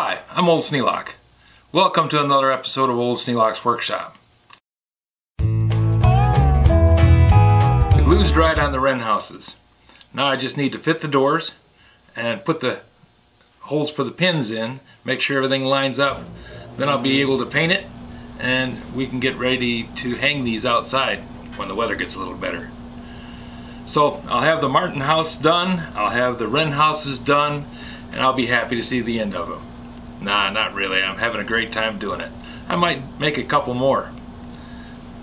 Hi, I'm Old Sneelock. Welcome to another episode of Old Sneelock's Workshop. The glue's dried on the Wren houses. Now I just need to fit the doors and put the holes for the pins in, make sure everything lines up. Then I'll be able to paint it and we can get ready to hang these outside when the weather gets a little better. So I'll have the Martin house done, I'll have the Wren houses done, and I'll be happy to see the end of them. Nah, not really. I'm having a great time doing it. I might make a couple more.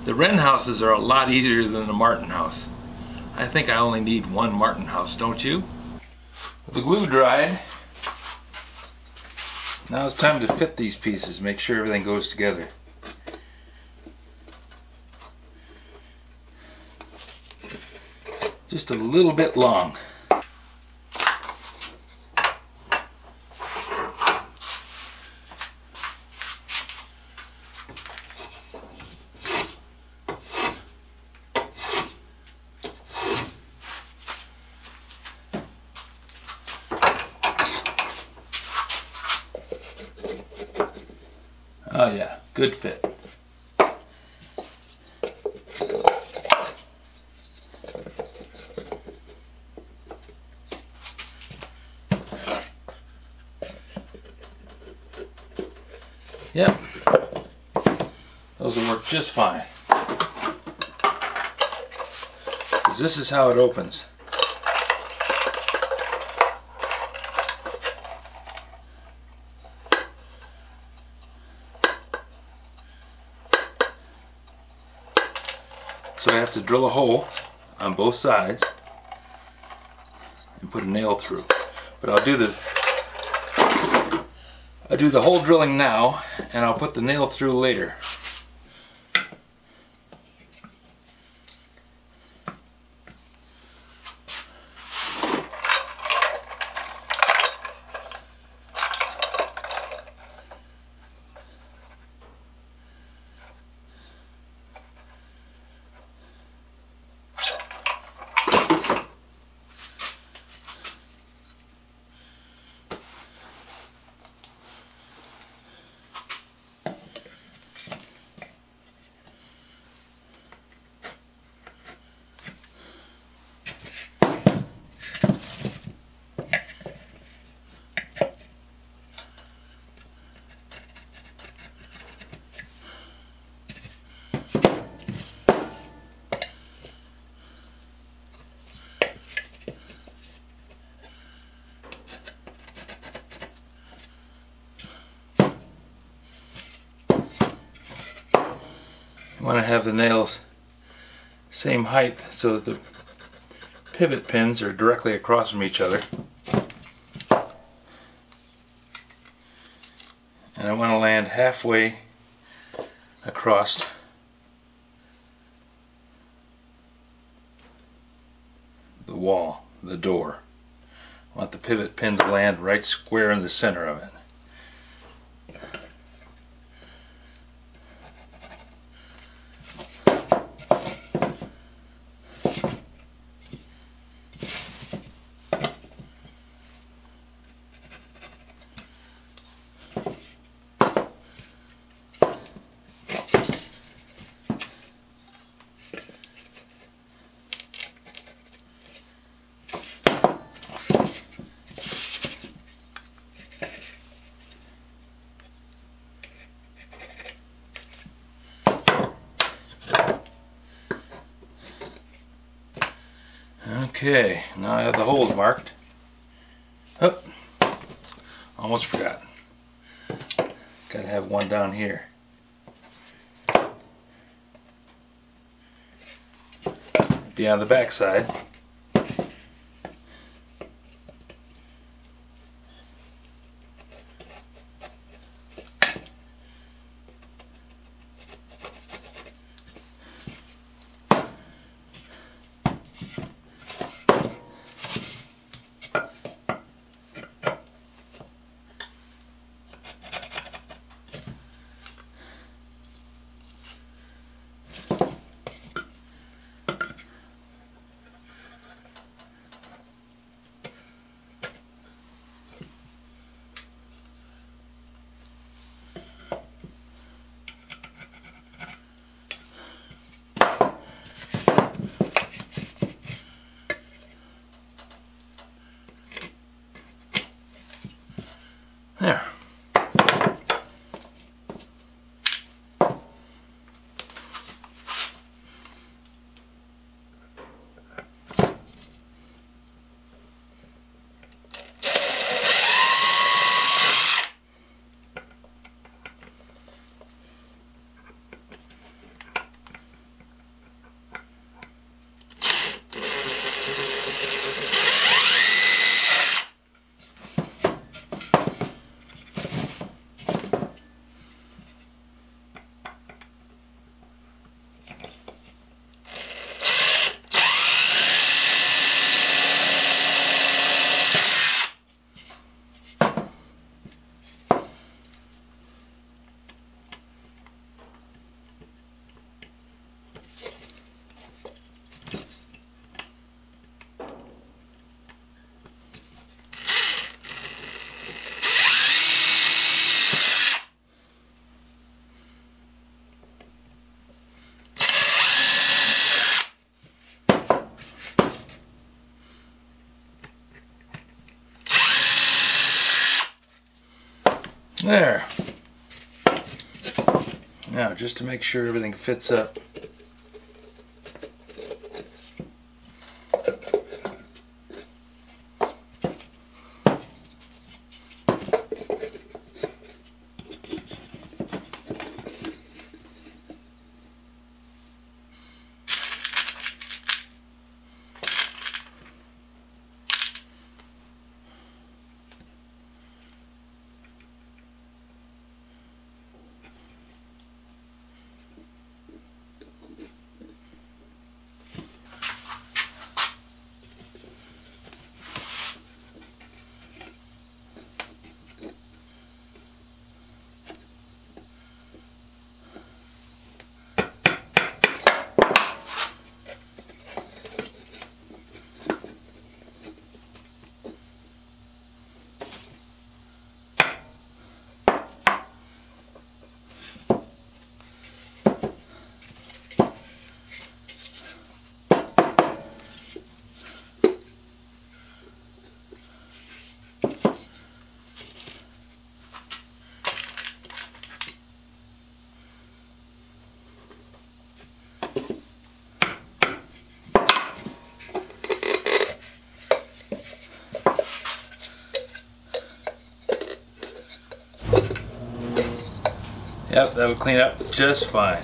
The Wren houses are a lot easier than the Martin house. I think I only need one Martin house, don't you? The glue dried. Now it's time to fit these pieces, make sure everything goes together. Just a little bit long. Oh yeah, good fit. Yep, those will work just fine. 'Cause this is how it opens. So I have to drill a hole on both sides and put a nail through. But I'll do the hole drilling now, and I'll put the nail through later. You want to have the nails same height so that the pivot pins are directly across from each other. And I want to land halfway across the wall, the door. I want the pivot pin to land right square in the center of it. Okay, now I have the holes marked. Oh, almost forgot. Gotta have one down here. Be on the back side. There. There. Now, just to make sure everything fits up. Yep, that'll clean up just fine.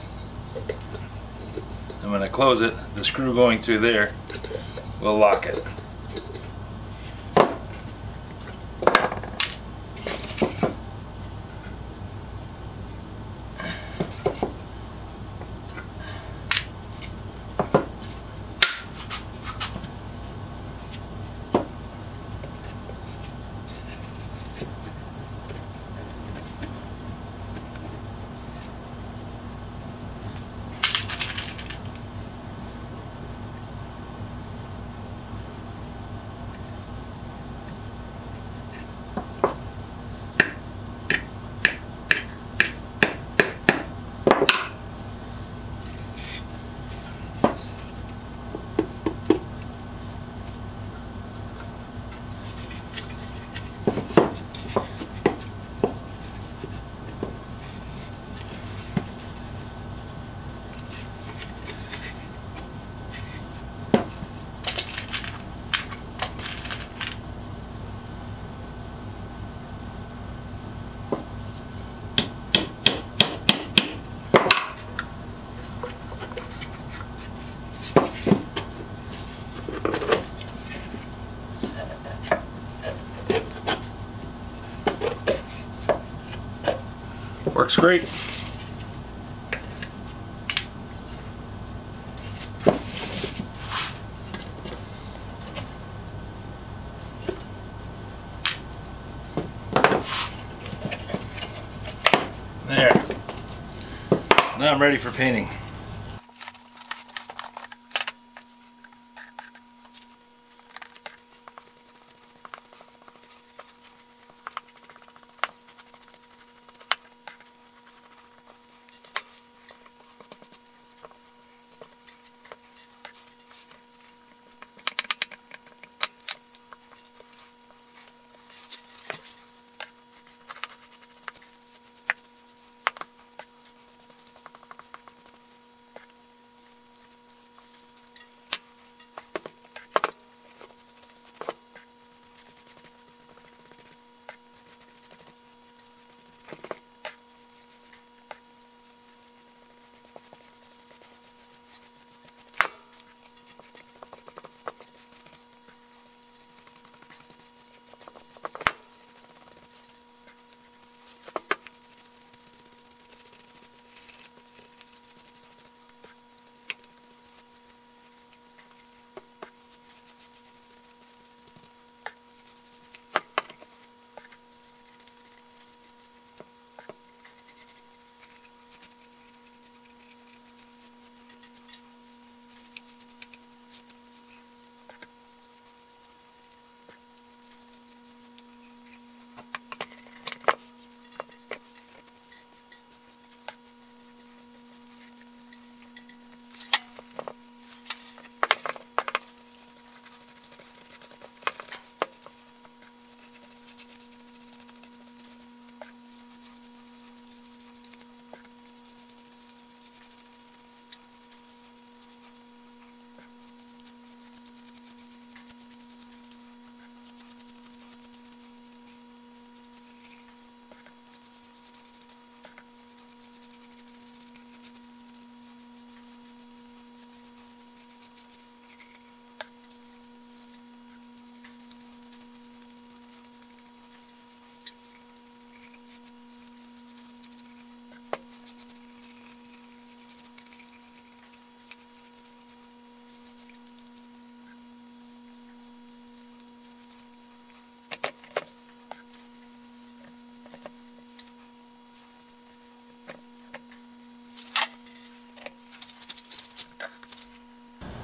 And when I close it, the screw going through there will lock it. Works great. There. Now I'm ready for painting.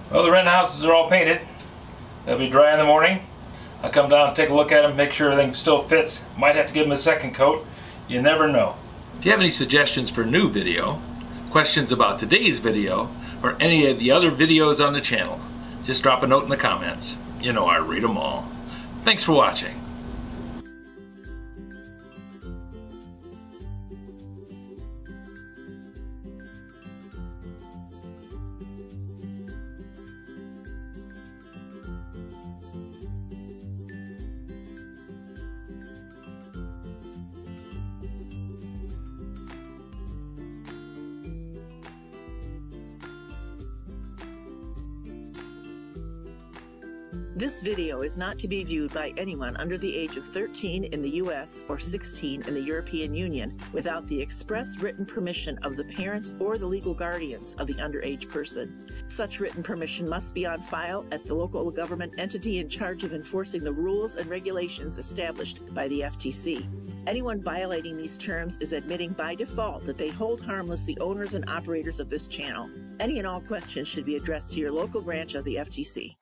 Well, the Wren houses are all painted. They'll be dry in the morning. I'll come down and take a look at them, make sure everything still fits. Might have to give them a second coat. You never know. If you have any suggestions for new video, questions about today's video, or any of the other videos on the channel, just drop a note in the comments. You know I read them all. Thanks for watching. This video is not to be viewed by anyone under the age of 13 in the U.S. or 16 in the European Union without the express written permission of the parents or the legal guardians of the underage person. Such written permission must be on file at the local government entity in charge of enforcing the rules and regulations established by the FTC. Anyone violating these terms is admitting by default that they hold harmless the owners and operators of this channel. Any and all questions should be addressed to your local branch of the FTC.